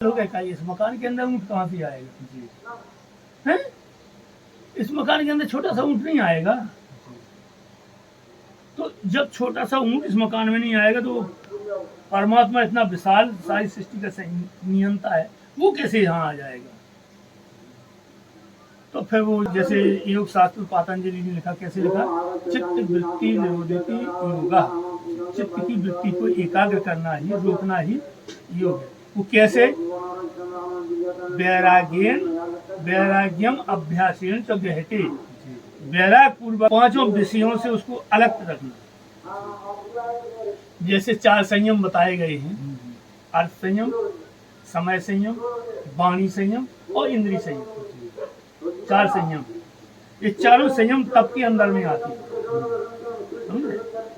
लोग है इस मकान के अंदर ऊँट कहाँ से आएगा जी हैं? इस मकान के अंदर छोटा सा ऊँट नहीं आएगा। तो जब छोटा सा ऊँट इस मकान में नहीं आएगा तो परमात्मा इतना विशाल सारी सृष्टि का नियंता है, वो कैसे यहाँ आ जाएगा। तो फिर वो जैसे योग शास्त्र पतंजलि ने लिखा, कैसे लिखा, चित्त वृत्ति निरोधती योगा, चित्त की वृत्ति को एकाग्र करना ही, रोकना ही योग है। वो कैसे, वैराग्यम अभ्यासेन च गहते, वैराग पूर्वक पांचों विषयों से उसको अलग रखना। जैसे 4 संयम बताए गए हैं, अर्थ संयम, समय संयम, वाणी संयम और इंद्रिय संयम, 4 संयम। ये चारों संयम तप के अंदर में आती है,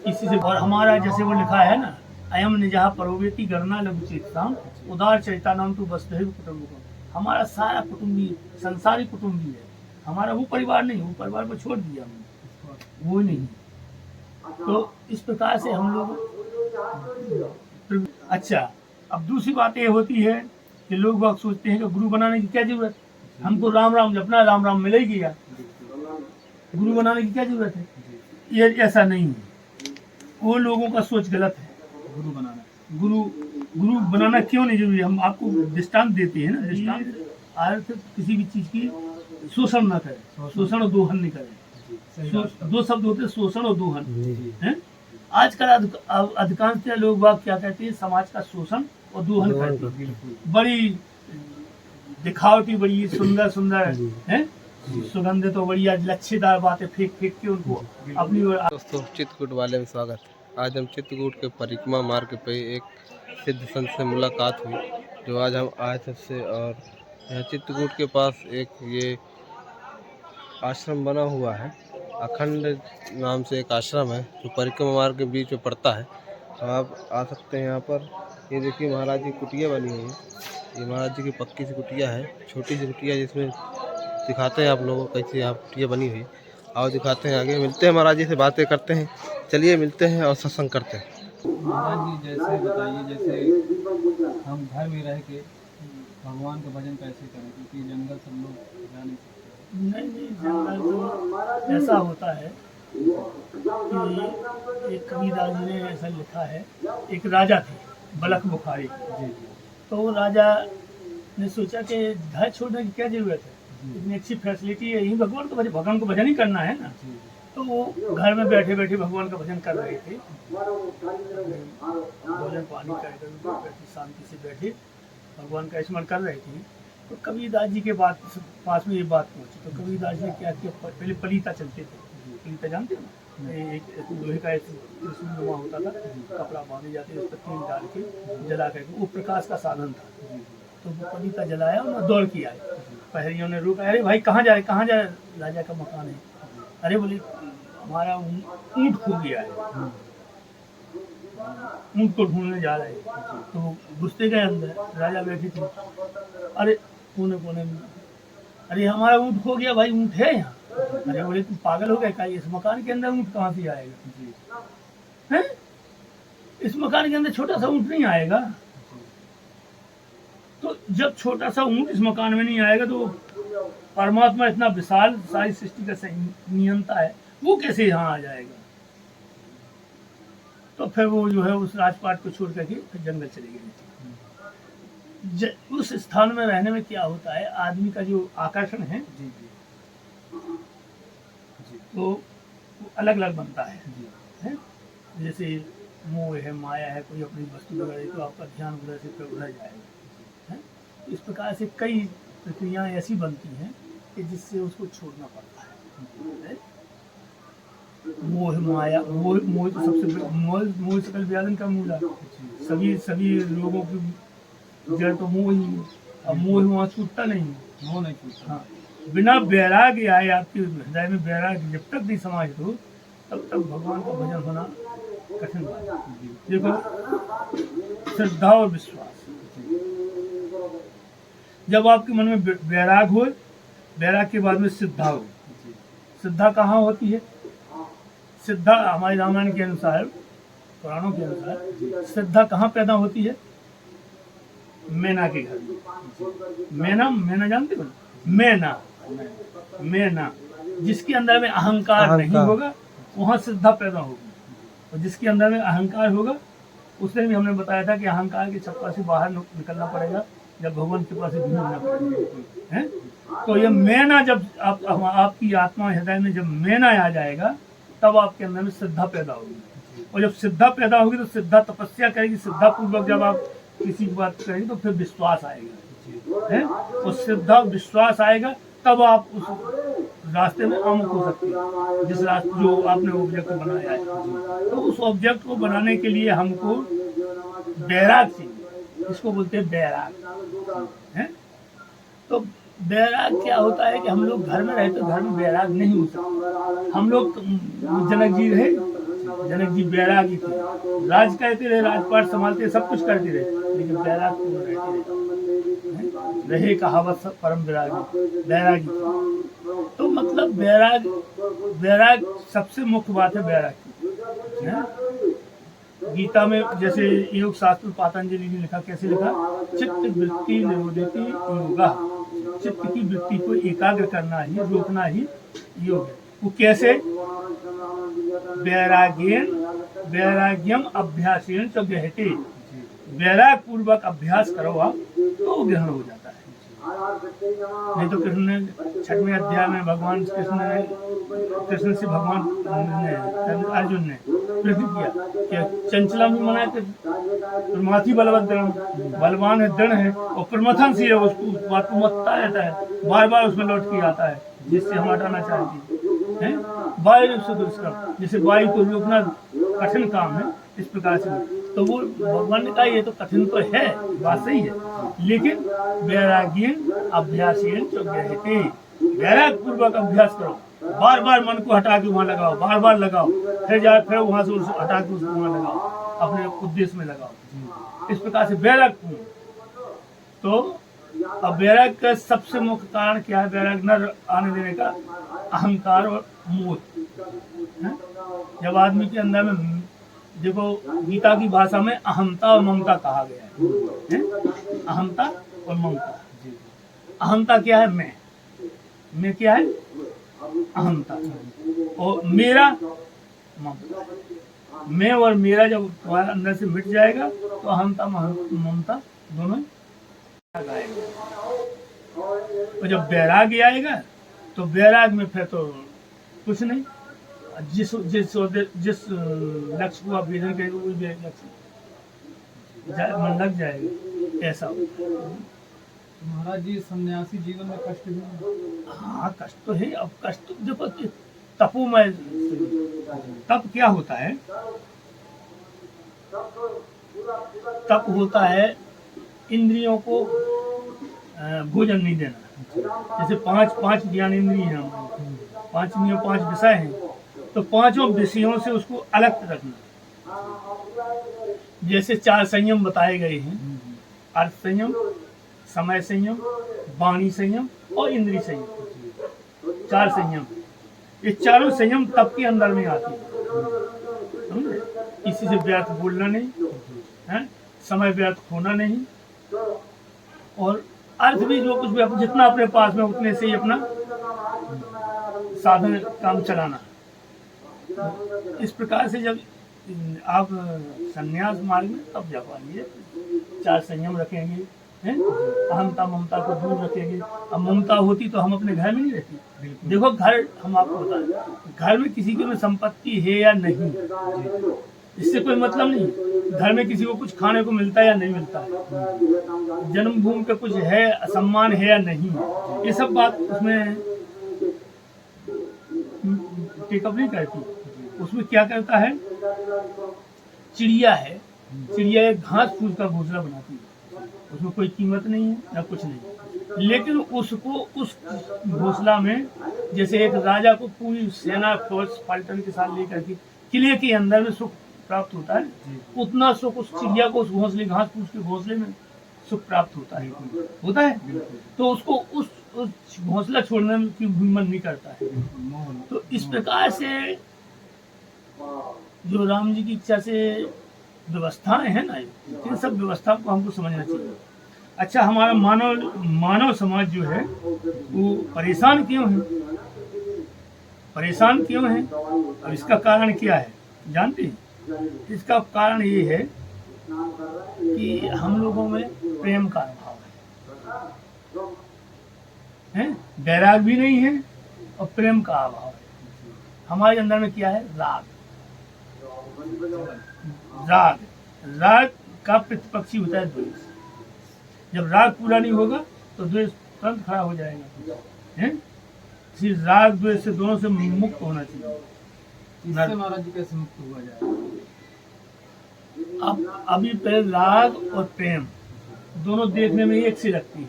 इसी से। और हमारा जैसे वो लिखा है ना, अयम निजहा परोवेति गणना लघु चेतसाम उदार चैतानाम तु वसुधैव कुटुम्बकम। हमारा सारा कुटुंबी संसारी कुटुंबी है, हमारा वो परिवार नहीं, वो परिवार को छोड़ दिया हमने, वो नहीं। तो इस प्रकार से हम लोग। अच्छा, अब दूसरी बात ये होती है कि लोग बाग सोचते हैं कि गुरु बनाने की क्या जरूरत है, हमको राम राम जपना, राम राम मिलेगी या गुरु बनाने की क्या जरूरत है। ये ऐसा नहीं है, वो लोगों का सोच गलत है। गुरु बनाना क्यों नहीं जरूरी है, हम आपको दृष्टांत देते हैं ना। दृष्टांत अर्थ किसी भी चीज की शोषण ना करे, शोषण और दोहन नहीं करे। दो शब्द होते हैं, शोषण और दोहन है। आजकल अधिकांश लोग बाग क्या कहते हैं, समाज का शोषण और दोहन करते हैं। बड़ी दिखावटी, बड़ी सुंदर सुंदर है, सुगंधित और बढ़िया लच्छेदार बातें फेंक फेंक के उनको अपनी। दोस्तों, चित्रकूट वाले में स्वागत। आज हम चित्रकूट के परिक्रमा मार्ग पे एक सिद्ध संत से मुलाकात हुई, जो आज हम आए थे उससे। और यहाँ चित्रकूट के पास एक ये आश्रम बना हुआ है, अखंड नाम से एक आश्रम है, जो परिक्रमा मार्ग के बीच में पड़ता है। तो आप आ सकते हैं यहाँ पर। ये देखिए महाराज की कुटिया बनी हुई है, ये महाराज जी की पक्की सी कुटिया है, छोटी सी कुटिया, जिसमें दिखाते हैं आप लोगों को कैसे यहाँ कुटिया बनी हुई। आओ दिखाते हैं, आगे मिलते हैं महाराज जी से, बातें करते हैं। चलिए मिलते हैं और सत्संग करते हैं। महाराज जी जैसे बताइए, जैसे हम घर में रह के भगवान का भजन कैसे करें, क्योंकि जंगल सब लोग जा नहीं सकते। नहीं, जंगल तो ऐसा होता है कि एक कबीरदास जी ने ऐसा लिखा है, एक राजा थे बलख बुखारी जी। तो वो राजा ने सोचा कि घर छोड़ने की क्या जरूरत है, इतनी अच्छी फैसिलिटी है, यही भगवान को भजन ही करना है ना। तो वो घर में बैठे बैठे भगवान का भजन कर रहे थे, भोजन पानी कर शांति से बैठे भगवान का स्मरण कर रहे थे। तो कबीरदास जी के पास में ये बात पहुंची। तो कबीरदास जी ने क्या किया, पहले पलीता चलते थे, पलीता जानते हैं ना, एक लोहे का त्रिशूल होता था, कपड़ा बांधे जाते, उस पर तेल डाल के जला करके, वो प्रकाश का साधन था। तो वो पलीता जलाया और दौड़ के आए। पहरियों ने रोका, अरे भाई कहाँ जा रहे, कहाँ जा रहे, राजा का मकान है। अरे बोले हमारा ऊँट खो गया है, ऊँट को ढूंढने जा रहे हैं। तो घुसते गए अंदर, राजा बैठे थे, अरे कोने कोने में, अरे हमारा ऊँट खो गया भाई, ऊँट है यहाँ। अरे बोले तुम पागल हो गए, इस मकान के अंदर ऊँट कहाँ से आएगा हैं? इस मकान के अंदर छोटा सा ऊँट नहीं आएगा। तो जब छोटा सा ऊँट इस मकान में नहीं आएगा तो परमात्मा इतना विशाल सारी सृष्टि का नियंता है, वो कैसे यहाँ आ जाएगा। तो फिर वो जो है उस राजपाट को छोड़ करके फिर जंगल चले गए। उस स्थान में रहने में क्या होता है, आदमी का जो आकर्षण है तो अलग अलग बनता है। जैसे मोह है, माया है, कोई अपनी वस्तु वगैरह, तो आपका ध्यान उधर से फिर उधर जाएगा। इस प्रकार से कई प्रक्रियाएं ऐसी बनती हैं कि जिससे उसको छोड़ना पड़ता है। मोह माया, मोह तो सबसे मोह सकल व्याधन का मूल है। सभी लोगों की जड़ तो मोह ही है। अब मोह वहाँ छूटता नहीं, मोह नहीं छूटता। हाँ, बिना वैराग्य आए आपके हृदय में, वैराग्य जब तक नहीं समाहित हो तब तक भगवान का भजन होना कठिन बात है। देखो, श्रद्धा और विश्वास, जब आपके मन में वैराग हो, वैराग के बाद में श्रद्धा हो। श्रद्धा कहाँ होती है? श्रद्धा हमारे रामायण के अनुसार, पुराणों के अनुसार श्रद्धा कहाँ पैदा होती है? मैना के घर में। मैना, मैना जानते हो? मैना, मैना जिसके अंदर में अहंकार नहीं होगा वहाँ श्रद्धा पैदा होगी, और जिसके अंदर में अहंकार होगा उसने भी हमने बताया था कि अहंकार के छप्पर से बाहर निकलना पड़ेगा, जब भगवान के पास घूमना पड़ेगा, है? तो ये मैना जब आपकी आत्मा हृदय में जब मैना आ जाएगा तब आपके अंदर में श्रद्धा पैदा होगी, और जब श्रद्धा पैदा होगी तो श्रद्धा तपस्या करेगी, श्रद्धा पूर्वक जब आप किसी की बात करेंगे तो फिर विश्वास आएगा, है? और श्रद्धा विश्वास आएगा तब आप उस रास्ते में अमुक हो सकते हैं, जिस रास्ते जो आपने ऑब्जेक्ट बनाया है। तो उस ऑब्जेक्ट को बनाने के लिए हमको बैराग चाहिए, इसको बोलते हैं बैराग, है? तो बैराग क्या होता है कि हम लोग घर में रहते घर में बैराग नहीं हो सकता। हम लोग जनक जी रहे, जनक जी बैरागी थे, राज करते रहे, राजपाट संभालते सब कुछ करते रहे, लेकिन बैराग को रहते रहे कहावत परम बैरागी। तो मतलब बैराग, बैराग सबसे मुख्य बात है बैराग की, है? गीता में जैसे योग शास्त्र पातंजलि ने लिखा, कैसे लिखा? चित्त वृत्ति निरोधति योगा, चित्त की वृत्ति को एकाग्र करना ही, रोकना ही योग है। वो कैसे? वैराग्यम अभ्यासेन च गहते, वैराग पूर्वक अभ्यास करो आप तो वो ग्रहण हो जाता है। नहीं तो कृष्ण ने 6वें अध्याय में भगवान कृष्ण से भगवान ने अर्जुन ने प्रश्न किया कि चंचला भी मना के प्रमाथी बलवदृढ़, बलवान है, दृढ़ है, और प्रमथनशील है, उसको बात को मत्ता रहता है, बार बार उसमें लौट के आता है, जिससे हम हटाना चाहते हैं। वायु से दुष्कर्म, जैसे वायु को रोकना कठिन काम है, इस प्रकार से। तो वो भगवान ने कहा ये तो कठिन तो है, बात सही है, लेकिन वैराग्यन अभ्यासेन च गहते, वैराग पूर्वक अभ्यास करो, बार बार मन को हटा के वहाँ लगाओ, बार बार लगाओ, फिर वहाँ से उसको हटा के उसको वहाँ लगाओ, अपने उद्देश्य में लगाओ, इस प्रकार से वैराग। तो अब वैराग का सबसे मुख्य कारण क्या है? वैराग न आने देने का अहंकार और मोह। जब आदमी के अंदर में, देखो गीता की भाषा में अहंता और ममता कहा गया है? अहंता और ममता। अहंता क्या है? मैं क्या है? अहंता, और मेरा ममता। मैं और मेरा जब तुम्हारे अंदर से मिट जाएगा तो अहंता ममता दोनों आएगा। और जब वैराग्य आएगा तो वैराग में फिर तो कुछ नहीं, जिस जिस जिस लक्ष्य को आप भेजन करेंगे वही लक्ष्य मन लग जाएगा, ऐसा होता है। महाराज जी सन्यासी जीवन में कष्ट भी? हाँ कष्ट तो है। अब कष्ट तो देखो तपोमय, तप क्या होता है? तप होता है इंद्रियों को भोजन नहीं देना। जैसे पांच ज्ञान इंद्रिय हैं, पांच इंद्रियों 5 विषय हैं, तो 5 विषयों से उसको अलग रखना। जैसे 4 संयम बताए गए हैं, अर्थ संयम, समय संयम, वाणी संयम और इंद्रिय संयम। 4 संयम, ये चारों संयम तप के अंदर में आती है। किसी से व्यर्थ बोलना नहीं है, समय व्यर्थ खोना नहीं, और अर्थ भी जो कुछ भी जितना अपने पास में उतने से ही अपना साधन काम चलाना। इस प्रकार से जब आप संन्यास मार्ग में तब जा पाएंगे। 4 संयम रखेंगे, अहंता ममता को दूर रखेंगे। अब ममता होती तो हम अपने घर में नहीं रहती। देखो घर, हम आपको बताएं, घर में किसी की में संपत्ति है या नहीं, इससे कोई मतलब नहीं। घर में किसी को कुछ खाने को मिलता है या नहीं मिलता है, जन्मभूमि का कुछ है, सम्मान है या नहीं, ये सब बात उसमें टेकअप नहीं करती। उसमें क्या करता है, चिड़िया है, चिड़िया एक घास फूस का घोंसला बनाती है, उसमें कोई कीमत नहीं है ना कुछ नहीं, लेकिन उसको उस घोंसला में, जैसे एक राजा को पूरी सेना फौज पलटन के साथ लेकर के किले के अंदर में सुख प्राप्त होता है, उतना सुख उस चिड़िया को उस घोंसले, घास फूस के घोंसले में सुख प्राप्त होता है। तो उसको उस घोंसला छोड़ने की मन नहीं करता है। तो इस प्रकार से जो राम जी की इच्छा से व्यवस्थाएं हैं ना, इन सब व्यवस्था को हमको समझना चाहिए। अच्छा, हमारा मानव समाज जो है वो परेशान क्यों है? परेशान क्यों है? और इसका कारण क्या है जानते हैं? इसका कारण ये है कि हम लोगों में प्रेम का अभाव है, वैराग भी नहीं है और प्रेम का अभाव है। हमारे अंदर में क्या है? राग। राग राग का प्रतिपक्षी होता है द्वेष। जब राग पूरा नहीं होगा तो द्वेष तुरंत खड़ा हो जाएगा, है? इसी राग द्वेष से दोनों से मुक्त होना चाहिए। इससे महाराज जी कैसे मुक्त हुआ जाए? अब अभी पहले राग और प्रेम दोनों देखने में एक सी लगती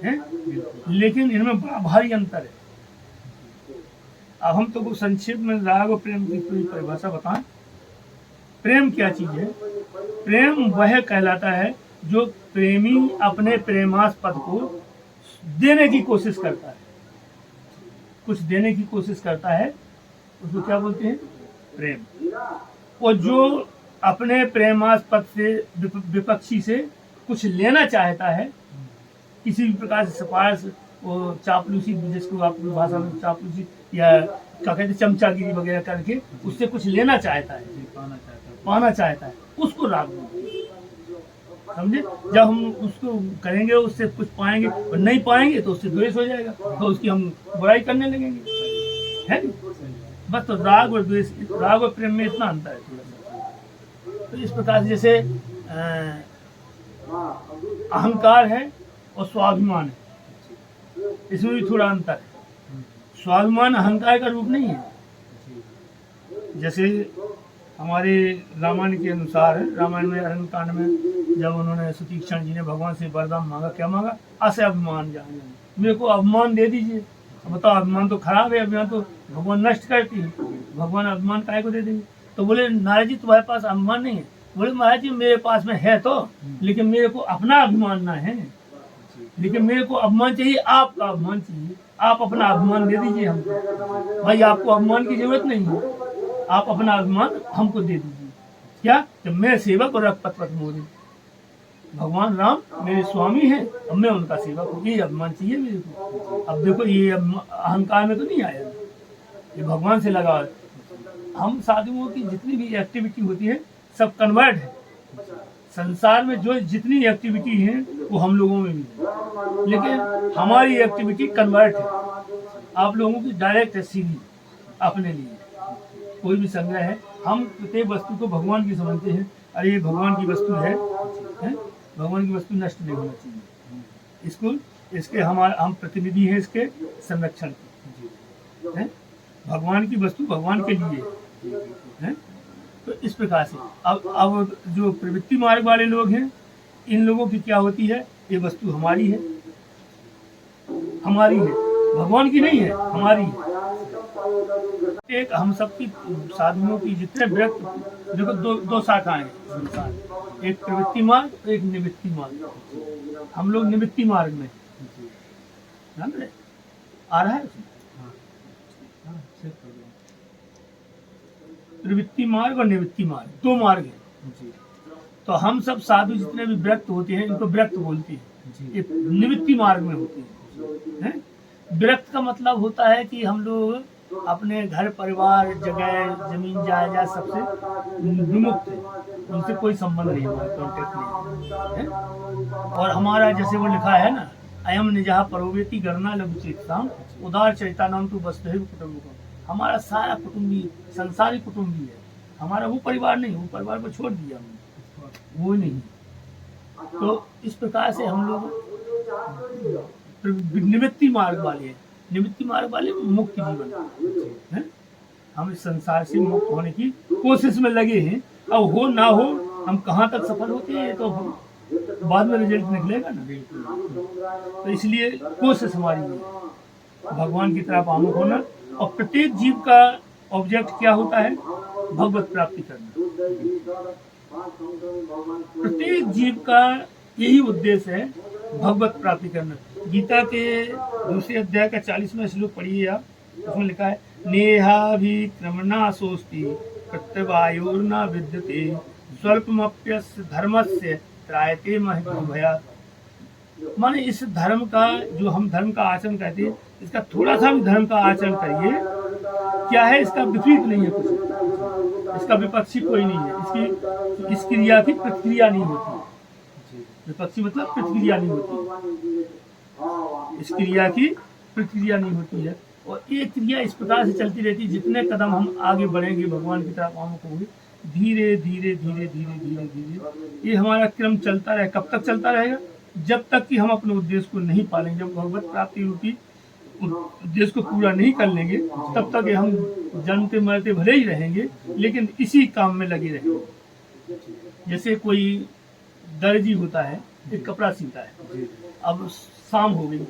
है? लेकिन इनमें बड़ा भारी अंतर है। अब हम तो संक्षेप में राग और प्रेम की पूरी परिभाषा बताएं। प्रेम क्या चीज है? प्रेम वह कहलाता है जो प्रेमी अपने प्रेमास्पद को देने की कोशिश करता है, कुछ देने की कोशिश करता है, उसको क्या बोलते हैं? प्रेम। और जो अपने प्रेमास्पद से विपक्षी से कुछ लेना चाहता है, किसी भी प्रकार से सिफारिश, वो चापलूसी, जिसको आपकी भाषा में चापलूसी या क्या कहते हैं, चमचागिरी वगैरह करके उससे कुछ लेना चाहता है, पाना चाहता है, उसको राग बोलते हैं। समझे? जब हम उसको करेंगे, उससे कुछ पाएंगे और नहीं पाएंगे तो उससे द्वेष हो जाएगा, तो उसकी हम बुराई करने लगेंगे, है? बस तो राग और द्वेष, राग और प्रेम में इतना अंतर है थोड़ा सा। तो इस प्रकार से जैसे अहंकार है और स्वाभिमान है, इसमें भी थोड़ा अंतर है। स्वाभिमान अहंकार का रूप नहीं है। जैसे हमारे रामायण के अनुसार है, रामायण में अरण्य कांड में जब उन्होंने सुतीक्षण जी ने भगवान से वरदान मांगा, क्या मांगा? अस अभिमान जाने, मेरे को अभिमान दे दीजिए। बताओ, अभिमान तो खराब है, अभिमान तो भगवान नष्ट करती है, भगवान अभिमान काहे को दे देंगे? तो बोले नारद जी तुम्हारे पास अभिमान नहीं है। बोले महाराज जी मेरे पास में है तो, लेकिन मेरे को अपना अभिमान ना है, लेकिन मेरे को अभिमान चाहिए, आपका अभिमान चाहिए। आप अपना अभिमान दे दीजिए हमको। भाई आपको अभिमान की जरूरत नहीं है, आप अपना अभिमान हमको दे दीजिए। क्या? कि मैं सेवक और रघुपत मोरे, भगवान राम मेरे स्वामी हैं और मैं उनका सेवक हूँ, ये अभिमान चाहिए मेरे को। अब देखो ये अहंकार में तो नहीं आया, ये भगवान से लगा। हम साधुओं की जितनी भी एक्टिविटी होती है सब कन्वर्ट है। संसार में जो जितनी एक्टिविटी है वो हम लोगों में भी है, लेकिन हमारी एक्टिविटी कन्वर्ट है। आप लोगों की डायरेक्ट है, सीधी अपने लिए। कोई भी संग्रह है, हम प्रत्येक वस्तु को भगवान की समझते हैं। अरे ये भगवान की वस्तु है? भगवान की वस्तु नष्ट नहीं होना चाहिए। इसको इसके हम प्रतिनिधि हैं इसके संरक्षण के, हैं? भगवान की वस्तु भगवान के लिए है। तो इस प्रकार से अब जो प्रवृत्ति मार्ग वाले लोग हैं, इन लोगों की क्या होती है? ये वस्तु हमारी है, हमारी है, भगवान की नहीं है, हमारी है। एक हम सबकी साधुओं की जितने व्यक्त, देखो दो शाखाएं हैं संसार, एक प्रवृत्ति मार्ग, एक निवृत्ति मार्ग। हम लोग निवृत्ति मार्ग में जान रहे, आ रहा है प्रवृत्ति मार्ग और निवृत्ति मार्ग, दो मार्ग है। तो हम सब साधु जितने भी व्यक्त होते हैं, इनको व्यक्त बोलते हैं, ये निवृत्ति मार्ग में होते हैं। व्यक्त का मतलब होता है कि हम लोग अपने घर परिवार जगह जमीन जायदाद सबसे विमुक्त है, उनसे कोई संबंध नहीं, हमारा कॉन्टेक्ट नहीं है। और हमारा जैसे वो लिखा है ना, अयम निजहा परोवेति गणना लघु चेताम उदार चरिता नाम तो वसुधैव कुटुम्बकम। हमारा सारा कुटुंबी संसारी कुटुंबी है, हमारा वो परिवार नहीं, वो परिवार को छोड़ दिया हमने, वो नहीं। तो इस प्रकार से हम लोग निवृत्ति मार्ग वाले हैं। निवृत्ति मार्ग वाले मुक्त जीवन है, हम इस संसार से मुक्त होने की कोशिश में लगे हैं। अब हो ना हो, हम कहाँ तक सफल होते हैं तो बाद में रिजल्ट निकलेगा ना। तो इसलिए कोशिश हमारी है भगवान की तरफ आमुख होना। और प्रत्येक जीव का ऑब्जेक्ट क्या होता है? भगवत प्राप्ति करना। प्रत्येक जीव का यही उद्देश्य है, भगवत प्राप्ति करना। गीता के दूसरे अध्याय का 40वां श्लोक पढ़िए आप, उसमें लिखा है नेहाभिक्रमणा सोस्ति प्रत्यवायोर्न विद्यते स्वल्पमप्यस्य धर्मस्य त्रायते महतो भयात्। माने इस धर्म का, जो हम धर्म का आचरण करते हैं, इसका थोड़ा सा भी धर्म का आचरण करिए, क्या है, इसका विपरीत नहीं है कुछ, इसका विपक्षी कोई नहीं है, इसकी इस क्रिया की प्रतिक्रिया नहीं होती। विपक्षी मतलब प्रतिक्रिया नहीं होती, इस क्रिया की प्रतिक्रिया नहीं होती है। और ये क्रिया इस प्रकार से चलती रहती है, जितने कदम हम आगे बढ़ेंगे भगवान की तरफ आमुख होंगे, धीरे धीरे धीरे धीरे धीरे धीरे ये हमारा क्रम चलता रहे। कब तक चलता रहेगा? जब तक कि हम अपने उद्देश्य को नहीं पालेंगे, जब भगवत प्राप्ति रूपी उद्देश्य को पूरा नहीं कर लेंगे, तब तक हम जन्मते मरते भले ही रहेंगे, लेकिन इसी काम में लगे रहेंगे। जैसे कोई दर्जी होता है, एक कपड़ा सीता है, अब शाम हो गई,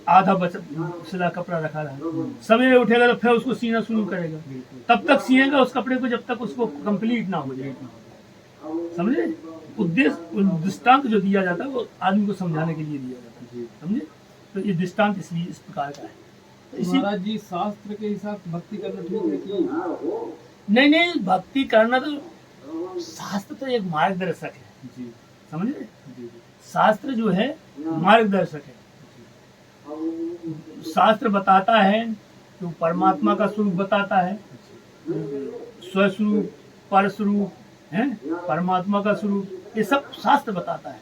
आधा सिला कपड़ा रखा रहा, सवेरे उठेगा तो फिर उसको सीना शुरू करेगा, तब तक सिएगा उस कपड़े को जब तक उसको कंप्लीट ना हो जाए। समझे? उद्देश्य दृष्टांत जो दिया जाता है वो आदमी को समझाने के लिए दिया जाता है, समझे? तो ये दृष्टांत इसलिए इस प्रकार का है। तो इसी महाराज जी, शास्त्र के हिसाब से भक्ति करना ठीक है कि नहीं, भक्ति करना तो, शास्त्र तो एक मार्गदर्शक है, जी समझे? जी शास्त्र जो है मार्गदर्शक है। शास्त्र बताता है तो परमात्मा का स्वरूप बताता है, स्वस्वरूप, परस्वरूप है, परमात्मा का स्वरूप, ये सब शास्त्र बताता है।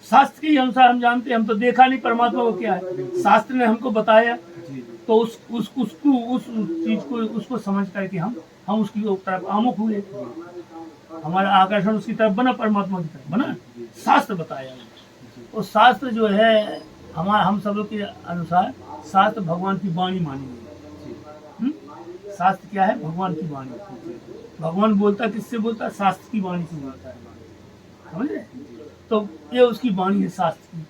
शास्त्र के अनुसार हम जानते हैं, हम तो देखा नहीं परमात्मा को क्या है, शास्त्र ने हमको बताया, तो उसको उस चीज को उसको समझ करके हम उसकी तरफ आमुख हुए, हमारा आकर्षण उसकी तरफ बना, परमात्मा की तरफ बना, शास्त्र बताया। और शास्त्र जो है हम सब लोग के अनुसार शास्त्र भगवान की वाणी मानी गई। शास्त्र क्या है? भगवान की वाणी। भगवान बोलता किससे बोलता है? शास्त्र की वाणी से बोलता है, समझ रहे? तो ये उसकी वाणी है, शास्त्र की,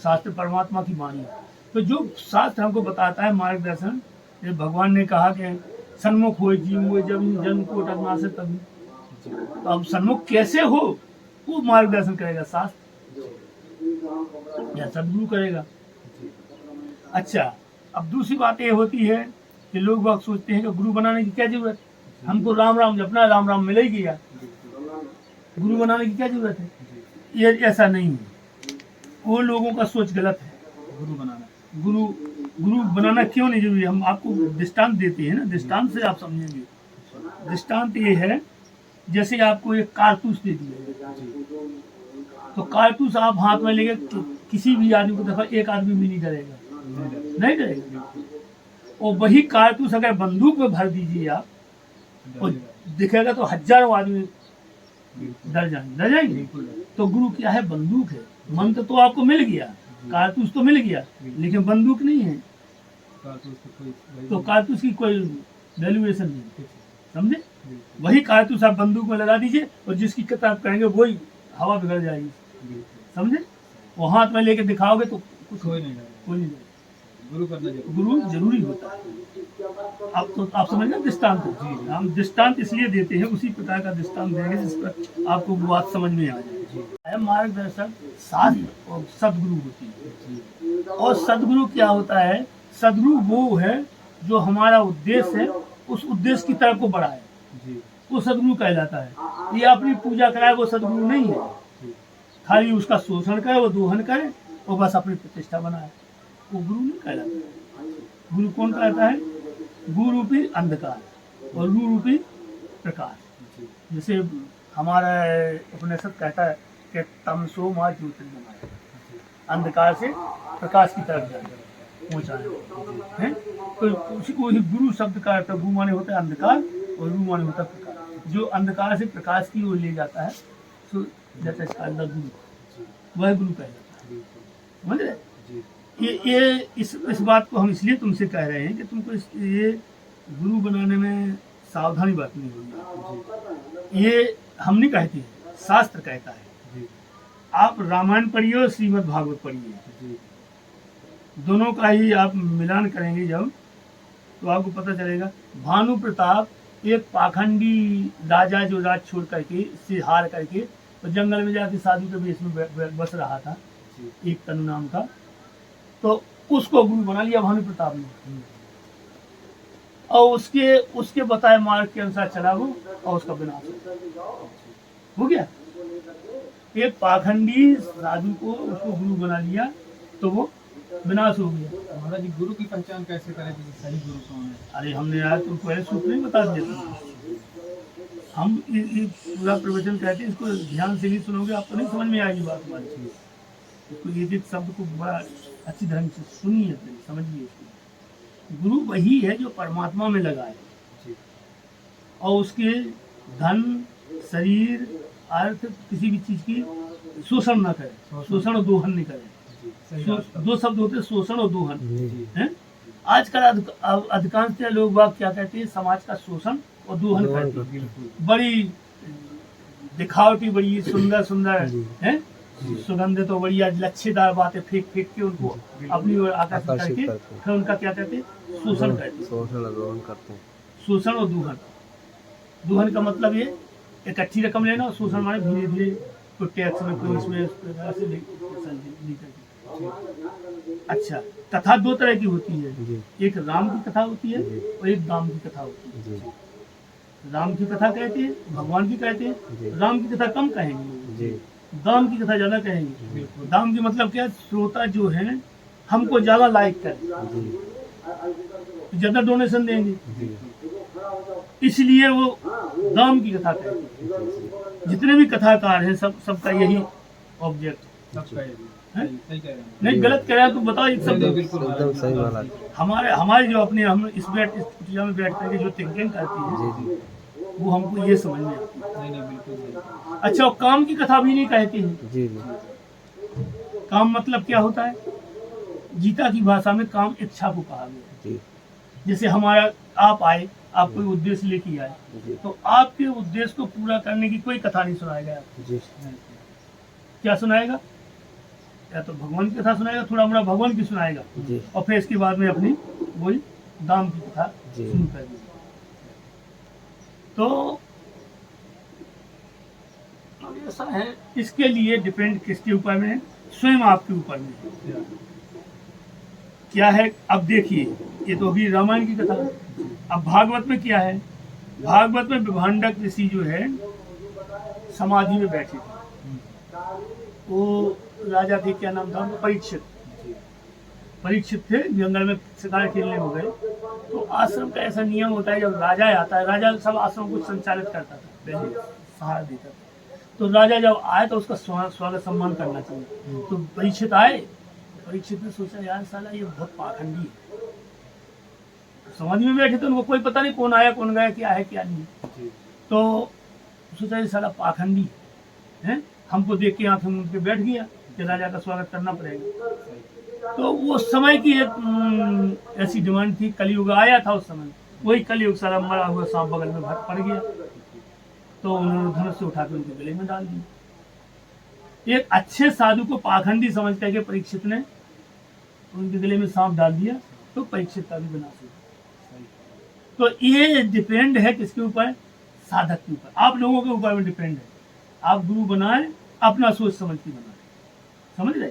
शास्त्र परमात्मा की वाणी है। तो जो शास्त्र हमको बताता है मार्गदर्शन, ये भगवान ने कहा कि सन्मुख हो जीव हुए जब जन्म को टकना से तभी, तो अब सन्मुख कैसे हो वो मार्गदर्शन करेगा शास्त्र या सदगुरु करेगा। अच्छा, अब दूसरी बात ये होती है कि लोग बाग सोचते हैं कि गुरु बनाने की क्या जरूरत, हमको राम राम जपना, राम राम मिल ही गया, गुरु बनाने की क्या जरूरत है? ये ऐसा नहीं है, वो लोगों का सोच गलत है। गुरु बनाना क्यों नहीं जरूरी? हम आपको दृष्टांत देते हैं ना, दृष्टांत से आप समझेंगे। दृष्टांत ये है, जैसे आपको एक कारतूस दे दिया, तो कारतूस आप हाथ में लेंगे, किसी भी आदमी को देखा, एक आदमी भी नहीं डरेगा, नहीं डरेगा। और वही कारतूस अगर बंदूक में भर दीजिए आप, और दिखेगा तो हजारों आदमी डर जाएंगे। तो गुरु क्या है? बंदूक है। मंत्र तो आपको मिल गया, कारतूस तो मिल गया, लेकिन बंदूक नहीं है, तो कारतूस की कोई वैल्यूएशन नहीं, समझे? वही कारतूस आप बंदूक में लगा दीजिए, और जिसकी किताब करेंगे वही हवा बिगड़ जाएगी, समझे? वो हाथ में लेके दिखाओगे तो कुछ कोई नहीं गुरु जरूरी होता है। अब तो आप समझ ना दृष्टांत, हम दृष्टांत इसलिए देते हैं, उसी प्रकार का दृष्टांत देंगे जिस पर आपको बात समझ में आ जाए। मार्गदर्शक शास्त्र और सदगुरु होती है। और सदगुरु क्या होता है? सदगुरु वो है जो हमारा उद्देश्य है, उस उद्देश्य की तरफ को बढ़ाए, वो सदगुरु कहलाता है। ये अपनी पूजा कराए वो सदगुरु नहीं है, खाली उसका शोषण करे, वो दोहन करे और बस अपनी प्रतिष्ठा बनाए, वो गुरु नहीं कहलाता। गुरु कौन कहता है? गुरु रूपी अंधकार और गुरु रूपी प्रकाश। जैसे हमारा उपनिषद कहता है कि तमसो मां ज्योतिर्गमय, अंधकार से प्रकाश की तरफ जाए, पहुँचाए हैं। तो उसी को ही गुरु शब्द का अर्थ, गु माने होता है अंधकार और रू माने होता है प्रकाश। जो अंधकार से प्रकाश की ओर ले जाता है, तो जैसे इसका अंदर गुरु, वह गुरु कहलाता है, समझ रहे? ये इस बात को हम इसलिए तुमसे कह रहे हैं कि तुमको ये गुरु बनाने में सावधानी बरतनी होगी। ये हम नहीं कहते हैं, शास्त्र कहता है। आप रामायण पढ़िए और श्रीमद् भागवत पढ़िए, दोनों का ही आप मिलान करेंगे जब, तो आपको पता चलेगा। भानु प्रताप एक पाखंडी राजा जो राज छोड़ करके, से हार करके, तो जंगल में जाके साधु के वेश में बस रहा था, एक तनु नाम का, तो उसको गुरु बना लिया भानु प्रताप ने, और उसके बताए मार्ग के अनुसार चला वो, और उसका विनाश हो गया। एक पाखंडी साधु को उसको गुरु बना लिया तो वो विनाश हो गया। महाराज जी, गुरु की पहचान कैसे करें कि सही गुरु कौन है? अरे हमने यार तुमको ऐसे सूत्र नहीं बता दिया। हम ये पूरा प्रवचन कहते हैं, इसको ध्यान से नहीं सुनोगे आपको नहीं समझ में आएगी बात हमारी। इसको ये शब्द को बड़ा अच्छी ढंग से सुनिए, समझिए इसको। गुरु वही है जो परमात्मा में लगा है और उसके धन, शरीर, अर्थ किसी भी चीज की शोषण न करे, शोषण और दोहन नहीं करे। दो शब्द होते हैं, शोषण और दोहन हैं। आजकल अधिकांश लोग बाग क्या कहते हैं, समाज का शोषण और दोहन करते हैं। बड़ी दिखावटी, बड़ी सुंदर सुंदर है, सुगंध तो बड़ी लच्छेदार बातें फेंक फेंक के उनको अपनी ओर आकर्षित करके फिर उनका क्या कहते हैं, शोषण करते हैं। शोषण और दोहन, दोहन का मतलब ये इकट्ठी रकम लेना और शोषण माने धीरे धीरे कोई टैक्स में, कोई इसमें अच्छा। कथा दो तरह की होती है, एक राम की कथा होती है और एक दाम की कथा होती है। राम की कथा कहते हैं, भगवान की कहते हैं। राम की कथा कम कहेंगे, दाम की कथा ज्यादा कहेंगे। दाम की मतलब क्या, श्रोता जो है हमको ज्यादा लाइक करे, ज्यादा डोनेशन देंगे, इसलिए वो दाम की कथा कहते हैं। जितने भी कथाकार हैं सबका यही ऑब्जेक्ट है। नहीं गलत कह रहा है तो बताओ एक शब्द। एकदम सही महाराज। हमारे जो अपने हम इस कुटिया में बैठ करके जो थिंकिंग करती है वो हमको ये समझ में आती है। अच्छा, और काम की कथा भी नहीं कहते हैं। जी। काम मतलब क्या होता है, गीता की भाषा में काम इच्छा को कहा गया। जैसे हमारा आप आए, आप कोई उद्देश्य लेके आए, तो आपके उद्देश्य को पूरा करने की कोई कथा नहीं सुनाएगा आपको। क्या सुनाएगा, या तो भगवान की कथा सुनाएगा, थोड़ा मोड़ा भगवान की सुनाएगा और फिर इसके बाद में अपनी वही दाम की कथा शुरू कर देगा। तो ऐसा है, इसके लिए डिपेंड किसके ऊपर में है, स्वयं आपके ऊपर में है। क्या है, अब देखिए ये तो अभी रामायण की कथा। अब भागवत में क्या है, भागवत में विभांडक ऋषि जो है समाधि में बैठे थे। वो राजा थे, क्या नाम था उनका, परीक्षित थे। जंगल में शिकार खेलने हो गए। तो आश्रम का ऐसा नियम होता है, जब राजा आता है, राजा सब आश्रम को संचालित करता था, पहले सहारा देता था। तो राजा जब आए तो उसका स्वागत सम्मान करना चाहिए। तो परीक्षित आए, परीक्षित ने सोचा यार साला ये बहुत पाखंडी है। समाधि में बैठे थे, उनको कोई पता नहीं कौन आया कौन गया, क्या है क्या नहीं। तो सोचा ये साला पाखंडी है, हमको देख के आंखें मूंद के बैठ गया कि राजा का स्वागत करना पड़ेगा। तो वो समय की एक ऐसी डिमांड थी, कलयुग आया था उस समय, वही कलयुग सारा मरा हुआ सांप बगल में पड़ गया। तो उन्होंने धनुष से उठा के उनके गले में डाल दिया। एक अच्छे साधु को पाखंडी समझ करके परीक्षित ने उनके गले में सांप डाल दिया, तो परीक्षित का भी विनाश हुआ। तो ये डिपेंड है किसके ऊपर, साधक के ऊपर, आप लोगों के ऊपर में डिपेंड है। आप गुरु बनाए अपना सोच समझ के बनाए, समझ रहे।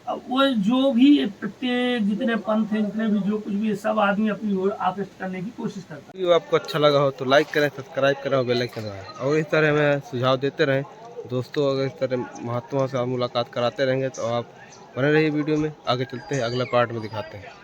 अब वो जो भी प्रत्येक जितने पंथ हैं, जितने भी जो कुछ भी है, सब आदमी अपनी ओर आकृष्ट करने की कोशिश करता है। वीडियो आपको अच्छा लगा हो तो लाइक करें, सब्सक्राइब करें और बेल आइकन दबाएं। और इस तरह हमें सुझाव देते रहें दोस्तों। अगर इस तरह महात्माओं से आप मुलाकात कराते रहेंगे तो आप बने रहिए वीडियो में। आगे चलते हैं, अगला पार्ट में दिखाते हैं।